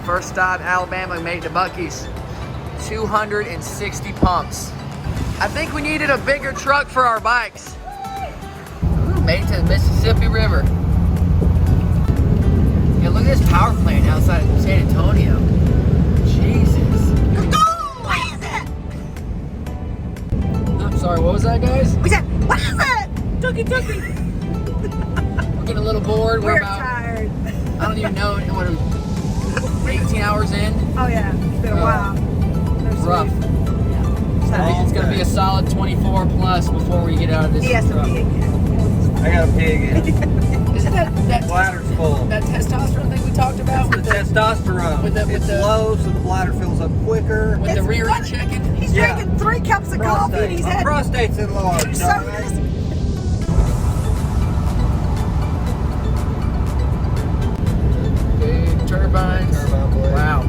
First stop, Alabama, we made it to Buc-ee's. 260 pumps. I think we needed a bigger truck for our bikes. Ooh, made it to the Mississippi River. Yeah, look at this power plant outside of San Antonio. Jesus. What is it? I'm sorry, what was that, guys? We said, what is it? Tookie. We're getting a little bored. We're about, tired. I don't even know, what, 18 hours in? Oh yeah, it's been a while. Rough. It's gonna be a solid 24 plus before we get out of this. He has to pee again. I got a pig in. Isn't that Bladder's full. that testosterone thing we talked about? It's the testosterone. It's low, so the bladder fills up quicker. With the rear end checking. He's drinking 3 cups of coffee and he's My had prostate's enlarged. sodas. Big turbines. Turbine blade. Wow.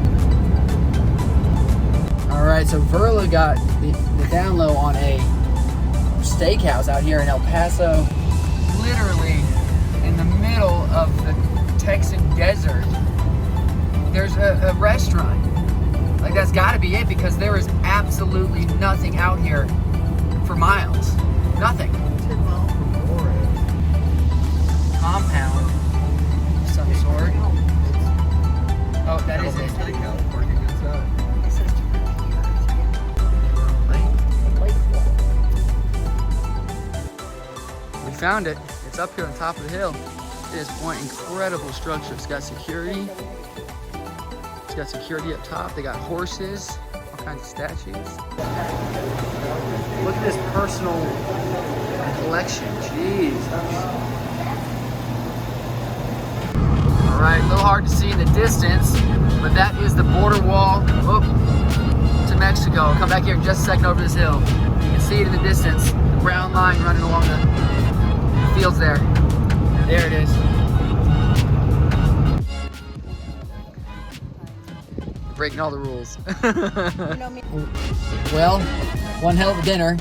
All right, so Verla got the down low on a steakhouse out here in El Paso, literally in the middle of the Texan desert. There's a restaurant. Like, that's got to be it, because there is absolutely nothing out here for miles. Nothing. Compound of some sort. Oh, that is it. We found it. It's up here on top of the hill. It is one incredible structure. It's got security. It's got security up top. They got horses, all kinds of statues. Look at this personal collection. Jeez. All right, a little hard to see in the distance, but that is the border wall to Mexico. I'll come back here in just a second over this hill. You can see it in the distance, the brown line running along the fields there. There it is. Breaking all the rules. Well, one hell of a dinner.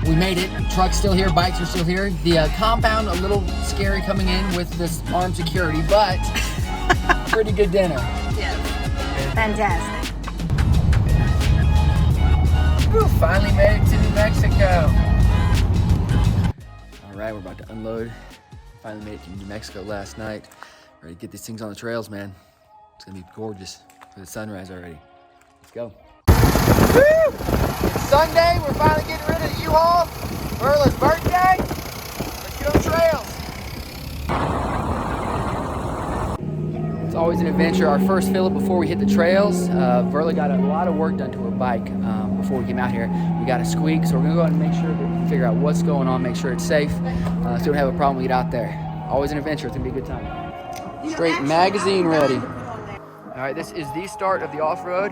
We made it. Truck's still here, bikes are still here. The compound a little scary coming in with this armed security, but pretty good dinner. Yes. Fantastic. Woo, finally made it to New Mexico. All right, we're about to unload. Finally made it to New Mexico last night. Ready to get these things on the trails, man. It's gonna be gorgeous for the sunrise already. Let's go. Woo! It's Sunday, we're finally getting rid of the U-Haul. Verla's birthday. Let's get on the trails. It's always an adventure. Our first fill-up before we hit the trails. Verla got a lot of work done to her bike before we came out here. We got a squeak, so we're gonna go out and make sure to figure out what's going on, make sure it's safe, so we don't have a problem when we get out there. Always an adventure. It's gonna be a good time. Straight magazine ready. All right, this is the start of the off-road.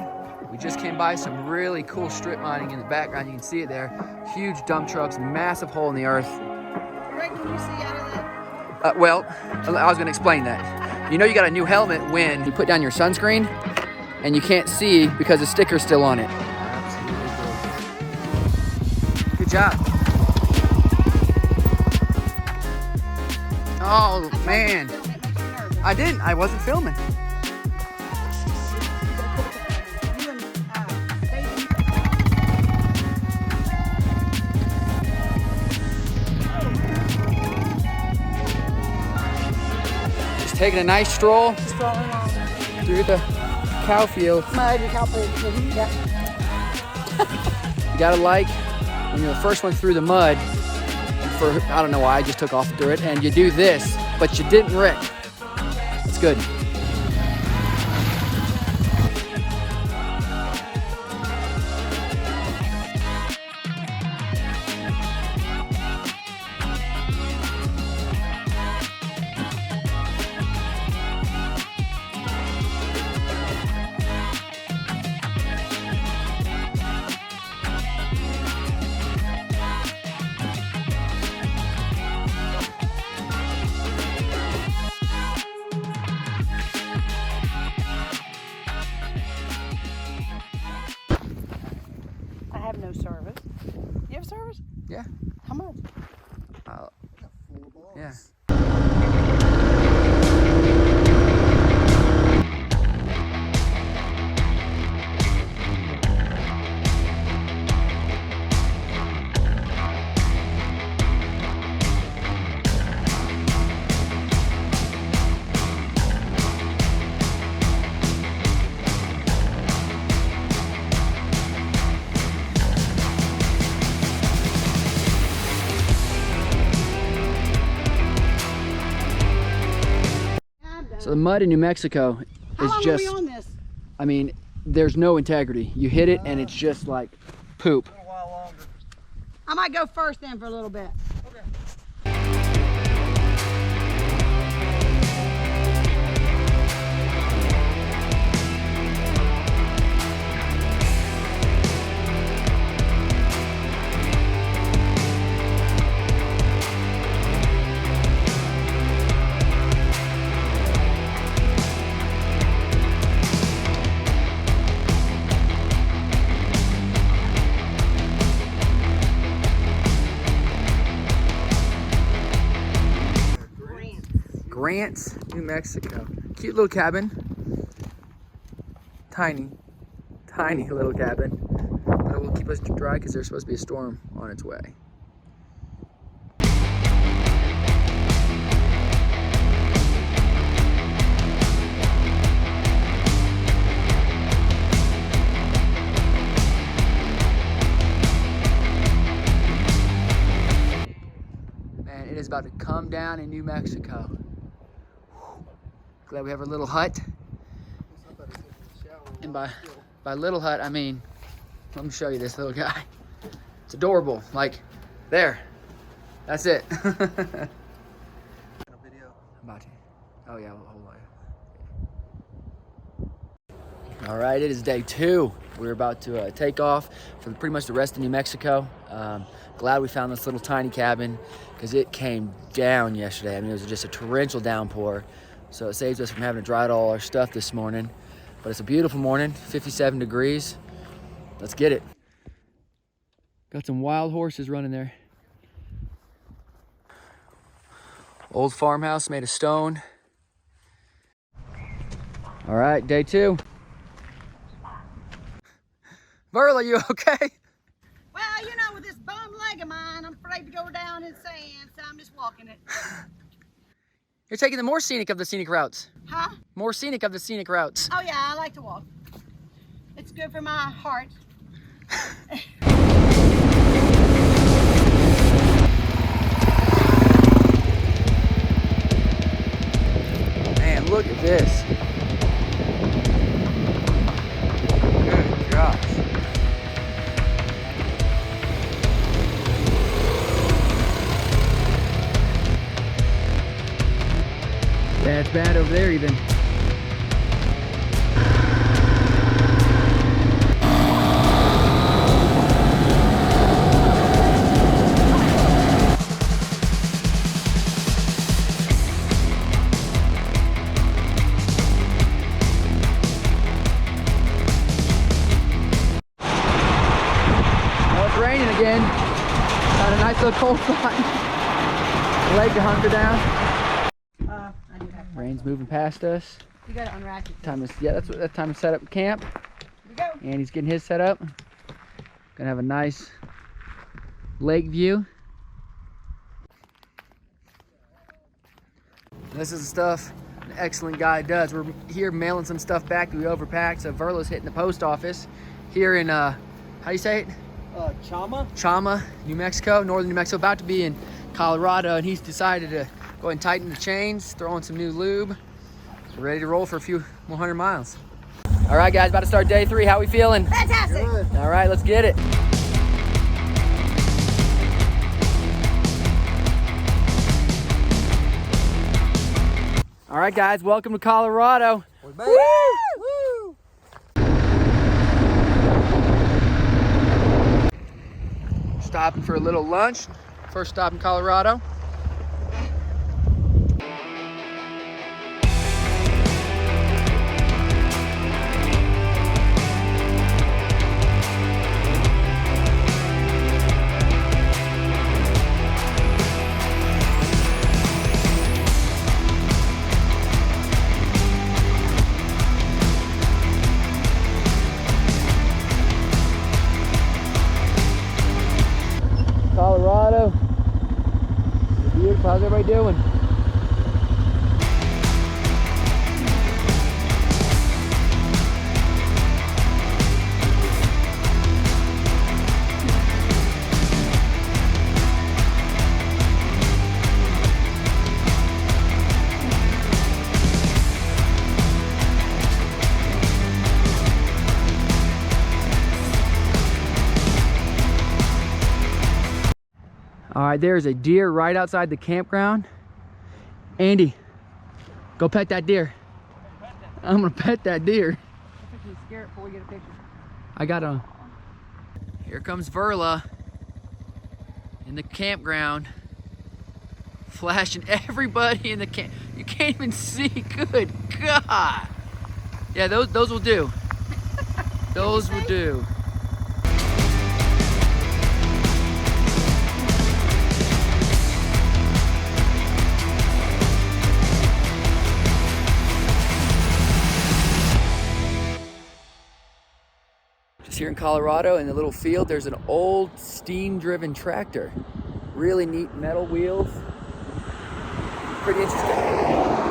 We just came by some really cool strip mining in the background. You can see it there. Huge dump trucks, massive hole in the earth. Rick, can you see out of that? Well, I was gonna explain that. You know you got a new helmet when you put down your sunscreen and you can't see because the sticker's still on it. Absolutely. Good job. Oh, man. I didn't. I wasn't filming. Taking a nice stroll through the cow field. Mud and cow field. Yeah. You gotta like when you're the first one through the mud. For I don't know why I just took off through it, and you do this, but you didn't wreck. It's good. No service. You have service? Yeah. How much? Yeah. The mud in New Mexico How is long just, are we on this? I mean, there's no integrity. You hit it and it's just like poop. A little while longer. I might go first then for a little bit. Grants, New Mexico. Cute little cabin. Tiny little cabin. But it will keep us dry because there's supposed to be a storm on its way. Man, it is about to come down in New Mexico. Glad we have our little hut. And by little hut, I mean, let me show you this little guy. It's adorable. Like, there. That's it. I'm about to. Oh yeah, hold on. All right, it is day 2. We're about to take off for pretty much the rest of New Mexico. Glad we found this little tiny cabin because it came down yesterday. I mean, it was just a torrential downpour. So it saves us from having to dry out all our stuff this morning. But it's a beautiful morning, 57 degrees. Let's get it. Got some wild horses running there. Old farmhouse made of stone. All right, day 2. Verla, you okay? Well, you know, with this bum leg of mine, I'm afraid to go down in sand, so I'm just walking it. You're taking the more scenic of the scenic routes. Huh? More scenic of the scenic routes. Oh yeah, I like to walk. It's good for my heart. Man, look at this. Good gosh. Yeah, it's bad over there even. Oh, it's raining again. Got a nice little cold spot. Leg to hunker down. Rain's moving past us. You gotta unrack it. That's time to set up camp. Here we go. And he's getting his set up. Gonna have a nice lake view. This is the stuff an excellent guy does. We're here mailing some stuff back that we overpacked. So Verla's hitting the post office here in how do you say it? Chama, New Mexico, northern New Mexico. About to be in Colorado, and he's decided to go ahead and tighten the chains, throw in some new lube. We're ready to roll for a few more 100 miles. All right, guys, about to start day 3. How we feeling? Fantastic. Good. All right, let's get it. All right, guys, welcome to Colorado. We made it. Woo! Stopping for a little lunch. First stop in Colorado. Colorado. It's beautiful. How's everybody doing? All right, there's a deer right outside the campground. Andy, go pet that deer. I'm gonna pet that deer. Scare it before we get a picture. I got a. Here comes Verla in the campground, flashing everybody in the camp. You can't even see. Good God. Yeah, those will do. Those will do. Just here in Colorado, in the little field, there's an old steam-driven tractor. Really neat metal wheels. Pretty interesting.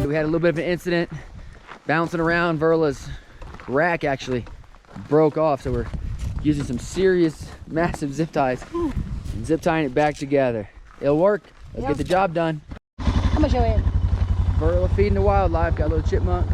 We had a little bit of an incident bouncing around. Verla's rack actually broke off, so we're using some serious massive zip ties and zip tying it back together. It'll work. Let's get the job done. I'm gonna show you. Verla feeding the wildlife. Got a little chipmunk.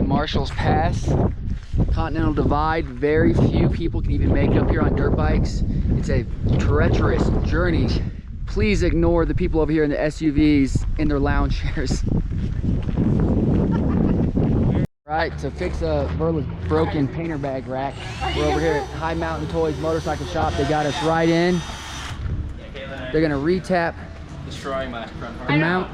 Marshall's Pass, Continental Divide. Very few people can even make it up here on dirt bikes. It's a treacherous journey. Please ignore the people over here in the SUVs in their lounge chairs. Right, to fix Verla's broken painter bag rack, we're over here at High Mountain Toys Motorcycle Shop. They got us right in. They're gonna retap, Destroying my front the mount.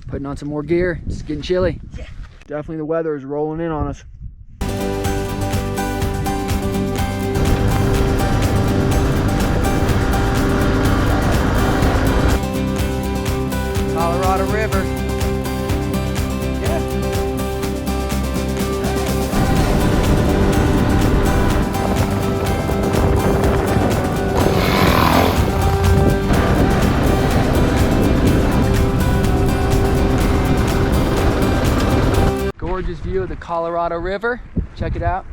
Putting on some more gear. It's getting chilly. Yeah. Definitely the weather is rolling in on us. Colorado River. Gorgeous view of the Colorado River. Check it out.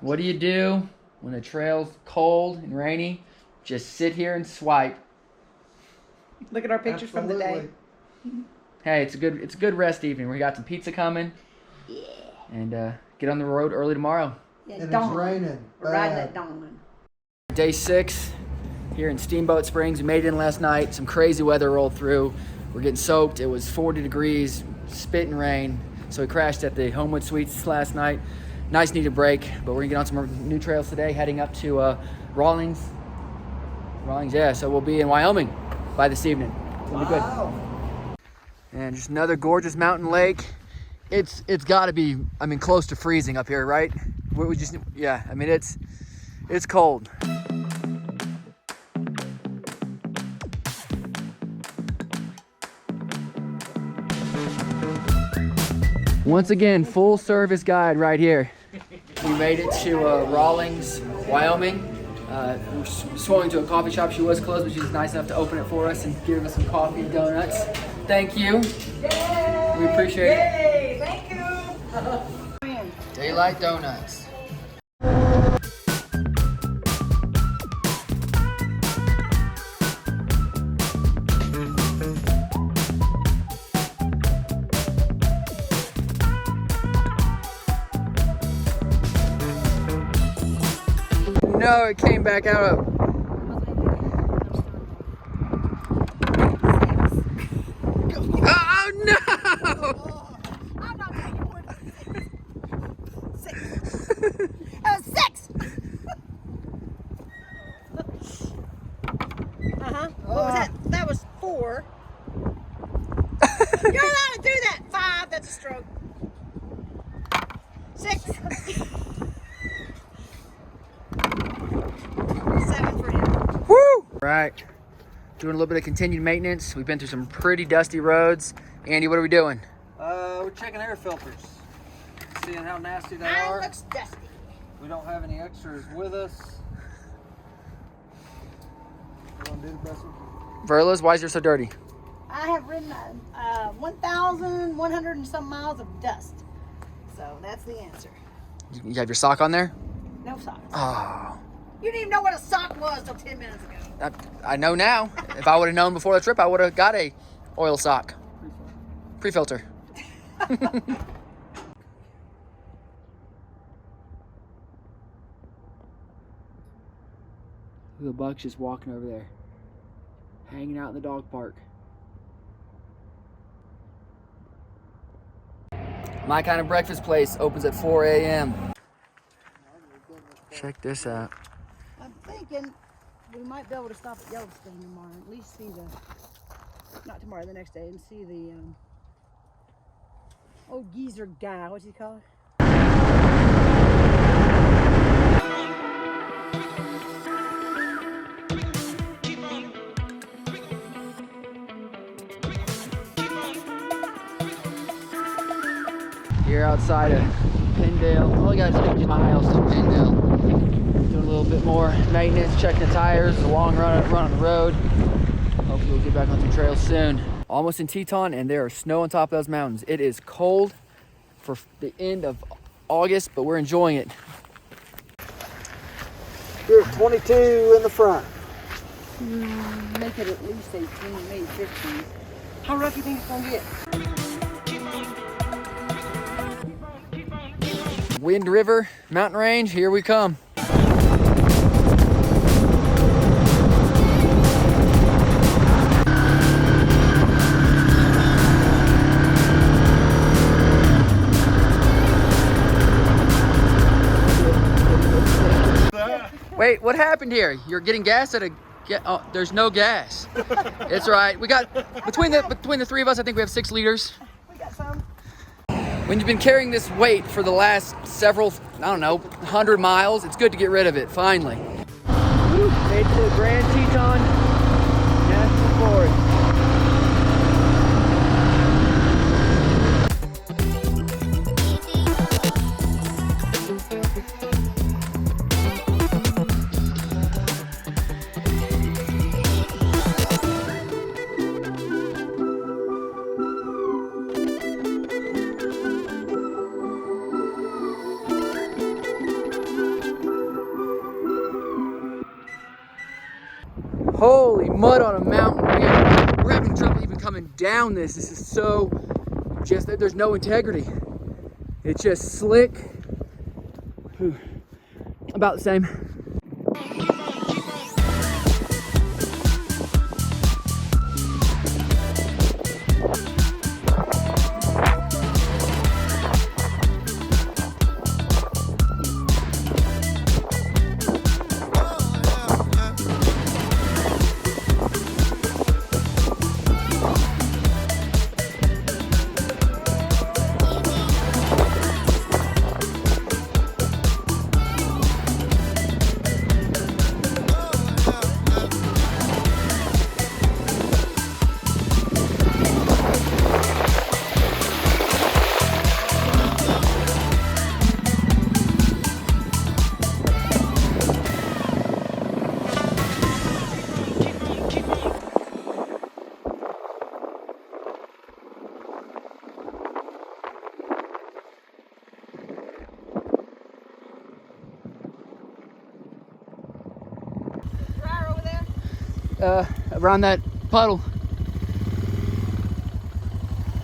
What do you do when the trail's cold and rainy? Just sit here and swipe. Look at our pictures from the day. Hey, it's a good rest evening. We got some pizza coming. Yeah. And get on the road early tomorrow. Yeah, And dawn. it's raining. We're riding at dawn. Day 6 here in Steamboat Springs. We made it in last night. Some crazy weather rolled through. We're getting soaked. It was 40 degrees, spitting rain. So we crashed at the Homewood Suites last night. Nice needed break, but we're gonna get on some new trails today, heading up to Rawlings, yeah. So we'll be in Wyoming by this evening. It'll be good. And just another gorgeous mountain lake. It's got to be, I mean, close to freezing up here, right? We just, yeah. I mean, it's cold. Once again, full service guide right here. We made it to Rawlings, Wyoming. We're swung to a coffee shop. She was closed, but she was nice enough to open it for us and give us some coffee and donuts. Thank you. Yay! We appreciate it. Thank you. Daylight Donuts. No, it came back out. Oh no! I'm not taking more than 6. That was 6. What was that? That was 4. You're allowed to do that. 5. That's a stroke. 6. 7 for him. Woo! Right. Doing a little bit of continued maintenance. We've been through some pretty dusty roads. Andy, what are we doing? We're checking air filters, seeing how nasty they Mine are. looks dusty. We don't have any extras with us. We're gonna do the best we can. Verla's, why is yours so dirty? I have ridden 1,100 and some miles of dust. So that's the answer. You have your sock on there? No socks. Oh. You didn't even know what a sock was till 10 minutes ago. I know now. If I would have known before the trip, I would have got a oil sock. Pre-filter. The buck's just walking over there, hanging out in the dog park. My Kind of Breakfast Place opens at 4 a.m. Check this out. I'm thinking we might be able to stop at Yellowstone tomorrow, at least see the, not tomorrow, the next day, and see the old geezer guy, what's he called? Here outside of Pendale, all you got is 50 miles to Pendale. Doing a little bit more maintenance, checking the tires, a long run on the road. Hopefully we'll get back on some trails soon. Almost in Teton, and there is snow on top of those mountains. It is cold for the end of August, but we're enjoying it. Here's 22 in the front. Make it at least 18, maybe 15. How rough do you think it's gonna get? Wind River mountain range, here we come. Wait, what happened here? You're getting gas at a oh, there's no gas. It's all right. We got between the three of us, I think we have 6 liters. We got some. When you've been carrying this weight for the last several, I don't know, 100 miles, it's good to get rid of it, finally. Made it to the Grand Teton National Forest. Holy mud on a mountain. We're having trouble even coming down this. This is so, just, there's no integrity. It's just slick. Whew. About the same. around that puddle.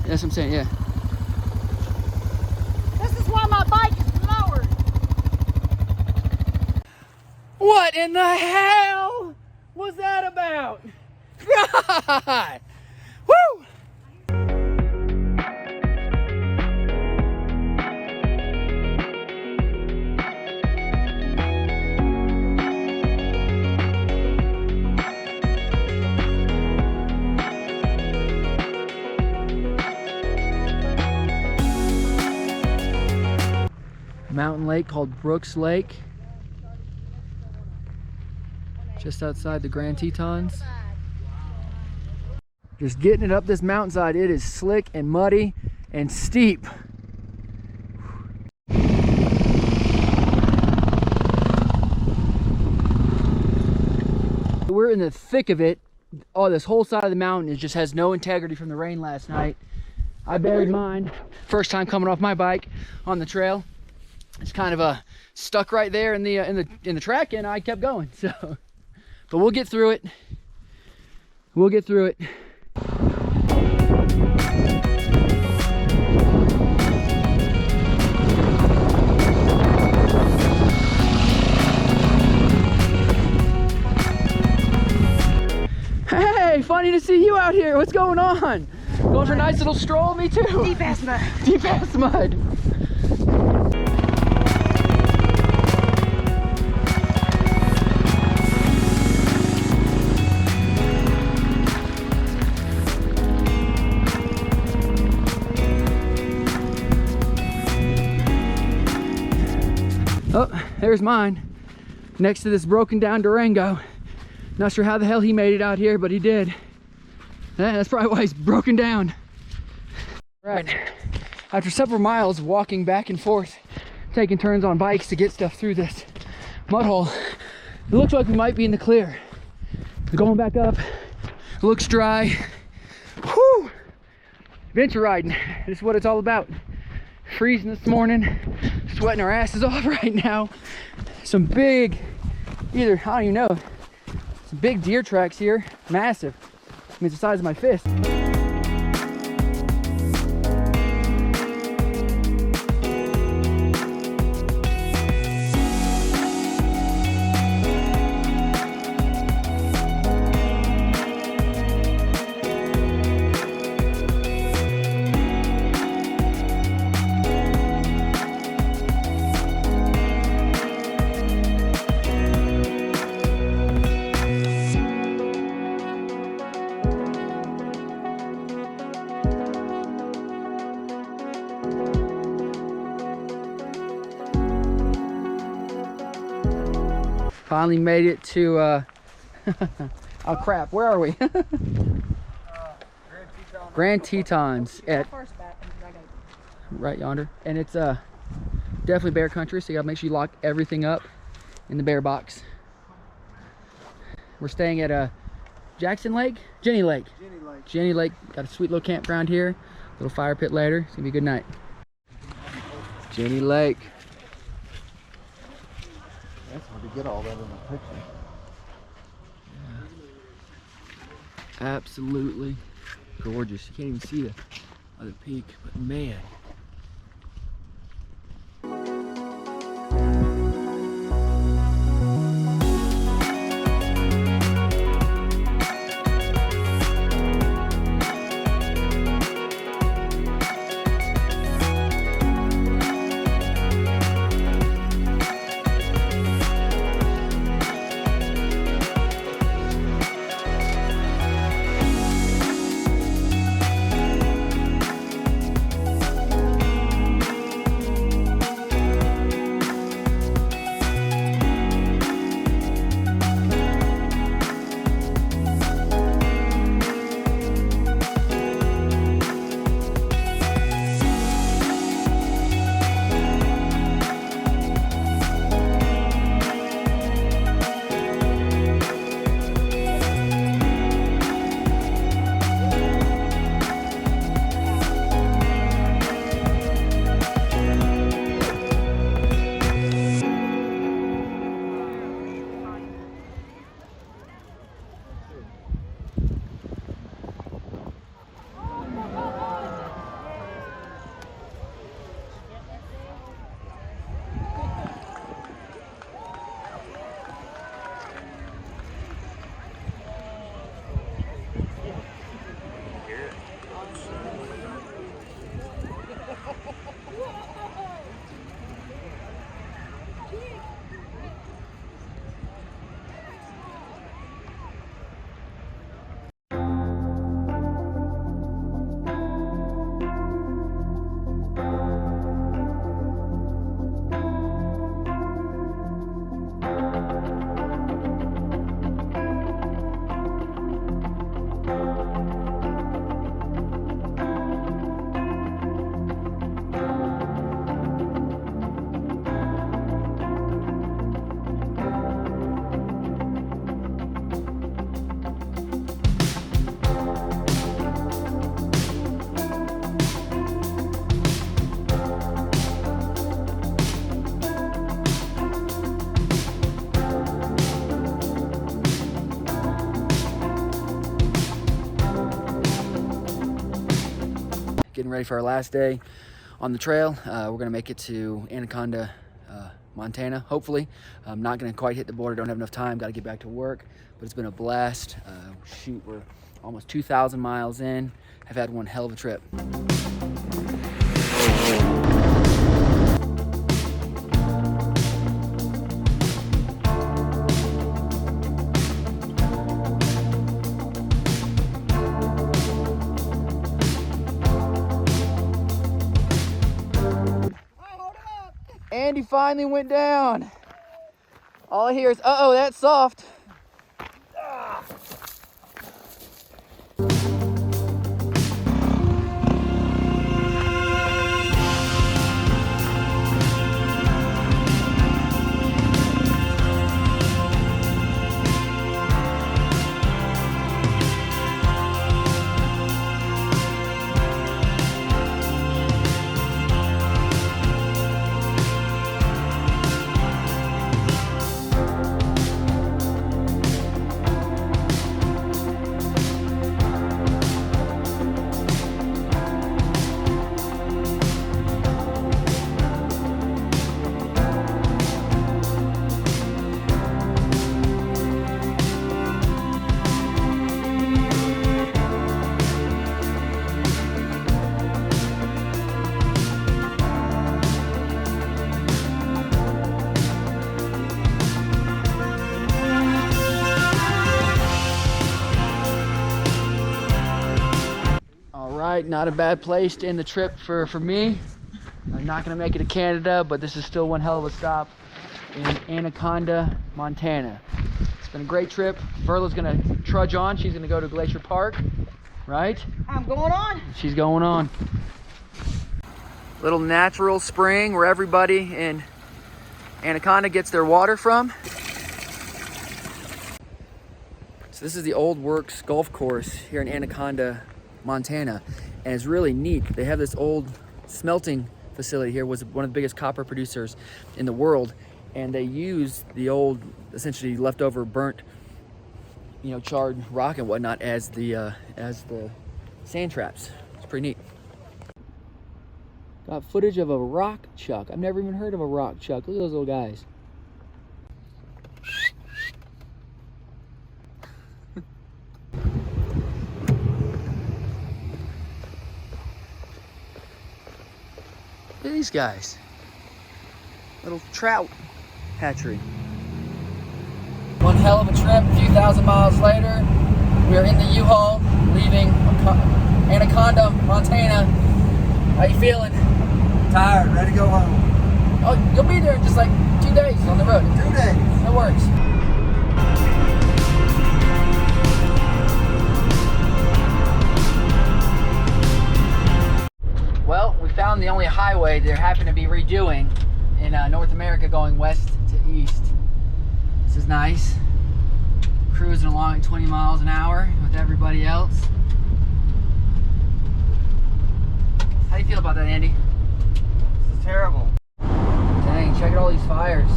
That's what I'm saying, yeah. This is why my bike is lowered. What in the hell was that about? God! Woo! Mountain lake called Brooks Lake, just outside the Grand Tetons. Just getting it up this mountainside, it is slick and muddy and steep. We're in the thick of it. Oh, this whole side of the mountain just has no integrity from the rain last night. I buried mine. First time coming off my bike on the trail. It's kind of stuck right there in the track, and I kept going. So, but we'll get through it. We'll get through it. Hey, funny to see you out here. What's going on? Going for a nice little stroll? Me too. Deep ass mud. Deep ass mud. Oh, there's mine, next to this broken down Durango. Not sure how the hell he made it out here, but he did. Yeah, that's probably why he's broken down. Right, after several miles walking back and forth, taking turns on bikes to get stuff through this mud hole, it looks like we might be in the clear. We're going back up, it looks dry. Whew! Adventure riding, this is what it's all about. Freezing this morning, sweating our asses off right now. Some big, I don't even know, some big deer tracks here, massive. I mean, it's the size of my fist. Finally made it to, oh crap, where are we? Grand Tetons at right yonder. And it's definitely bear country, so you gotta make sure you lock everything up in the bear box. We're staying at Jackson Lake? Jenny Lake. Jenny Lake. Got a sweet little campground here. Little fire pit later. It's gonna be a good night. Jenny Lake. That's hard to get all that in the picture. Yeah. Absolutely gorgeous. You can't even see the other peak, but man. ready for our last day on the trail. We're gonna make it to Anaconda, Montana, hopefully. I'm not gonna quite hit the border, don't have enough time, gotta get back to work, but it's been a blast. Shoot, we're almost 2,000 miles in. Have had one hell of a trip. Andy finally went down. All I hear is, uh-oh, that's soft. Not a bad place to end the trip for me. I'm not gonna make it to Canada, but this is still one hell of a stop in Anaconda, Montana. It's been a great trip. Verla's gonna trudge on. She's gonna go to Glacier Park, right? I'm going on. She's going on. Little natural spring where everybody in Anaconda gets their water from. So this is the Old Works Golf Course here in Anaconda, Montana, and it's really neat. They have this old smelting facility here, was one of the biggest copper producers in the world, and they use the old, essentially leftover burnt, charred rock and whatnot as the sand traps. It's pretty neat. Got footage of a rock chuck. I've never even heard of a rock chuck. Look at those little guys. Look at these guys. Little trout hatchery. One hell of a trip, a few thousand miles later. We are in the U-Haul, leaving Anaconda, Montana. How you feeling? Tired, ready to go home. Oh, you'll be there in just like 2 days on the road. 2 days. No worries. Well, we found the only highway they happen to be redoing in North America, going west to east. This is nice. Cruising along at 20 miles an hour with everybody else. How do you feel about that, Andy? This is terrible. Dang, check out all these fires.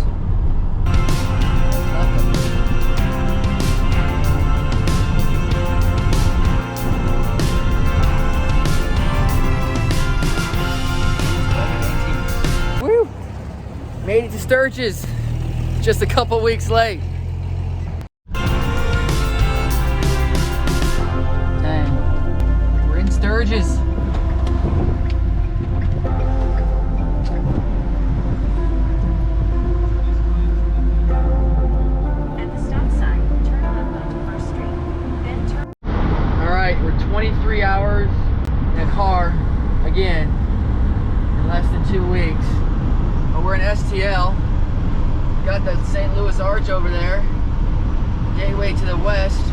Woo! Made it to Sturgis, just a couple weeks late. Dang, we're in Sturgis. At the stop sign, turn left onto First Street, then turn. All right, we're 23 hours in a car again in less than 2 weeks. But we're in STL. Got the St. Louis Arch over there. Gateway to the west.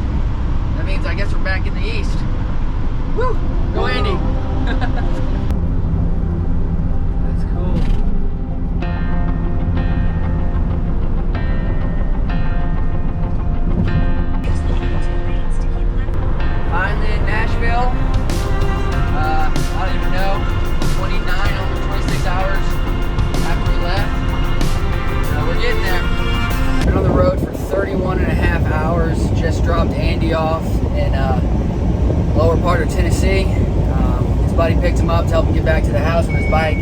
That means I guess we're back in the east. Woo! Go Andy! That's cool. Finally in Nashville. I don't even know. 29, almost 26 hours after we left. We're getting there. Been on the road for 31 and a half hours. Just dropped Andy off in lower part of Tennessee. His buddy picked him up. get back to the house on his bike.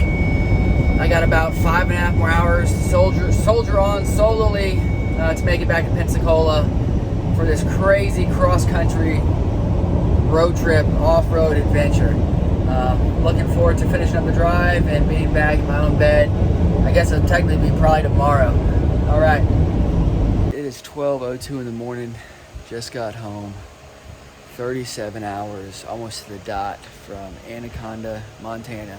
I got about 5.5 more hours to soldier on solely to make it back to Pensacola for this crazy cross-country road trip, off-road adventure. Looking forward to finishing up the drive and being back in my own bed. I guess it'll technically be probably tomorrow. All right. It is 12:02 in the morning. Just got home. 37 hours, almost to the dot, from Anaconda, Montana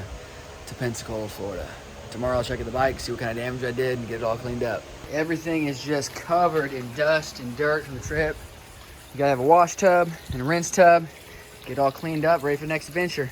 to Pensacola, Florida. Tomorrow I'll check out the bike, see what kind of damage I did, and get it all cleaned up. Everything is just covered in dust and dirt from the trip. You gotta have a wash tub and a rinse tub. Get it all cleaned up, ready for the next adventure.